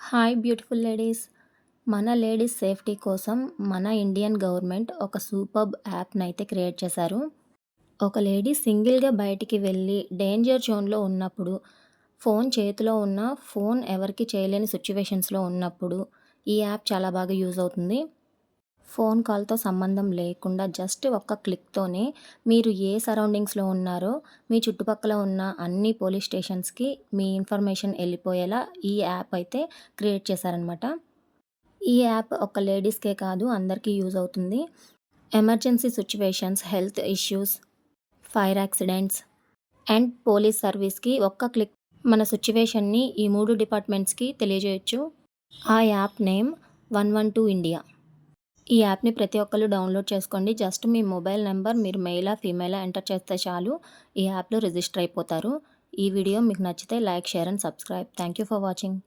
Hi beautiful ladies. మన ladies safety కోసం మన ఇండియన్ గవర్నమెంట్ ఒక సూపర్బ్ యాప్‌నైతే క్రియేట్ చేశారు. ఒక లేడీ సింగిల్‌గా బయటికి వెళ్ళి డేంజర్ జోన్‌లో ఉన్నప్పుడు, ఫోన్ చేతిలో ఉన్న ఫోన్ ఎవరికీ చేయలేని సిట్యుయేషన్స్‌లో ఉన్నప్పుడు ఈ యాప్ చాలా బాగా యూజ్ అవుతుంది. ఫోన్ కాల్‌తో సంబంధం లేకుండా జస్ట్ ఒక్క క్లిక్‌తోనే మీరు ఏ సరౌండింగ్స్‌లో ఉన్నారో, మీ చుట్టుపక్కల ఉన్న అన్ని పోలీస్ స్టేషన్స్‌కి మీ ఇన్ఫర్మేషన్ ఎళ్ళిపోయేలా ఈ యాప్ అయితే క్రియేట్ చేశారనమాట. ఈ యాప్ ఒక్క లేడీస్‌కే కాదు అందరికీ యూజ్ అవుతుంది. Emergency situations, health issues, fire accidents and police సర్వీస్‌కి ఒక్క క్లిక్ మన సిట్యుయేషన్‌ని ఈ 3 డిపార్ట్మెంట్స్‌కి తెలియజేయొచ్చు. ఆ యాప్ నేమ్ 112 ఇండియా. ఈ యాప్‌ని ప్రతి ఒక్కళ్ళు డౌన్‌లోడ్ చేసుకోండి. జస్ట్ మీ మొబైల్ నంబర్ మీరు మెయిలా, ఫీమేలా ఎంటర్ చేస్తే చాలు ఈ యాప్‌లో రిజిస్టర్ అయిపోతారు. ఈ వీడియో మీకు నచ్చితే like, share and subscribe. Thank you for watching.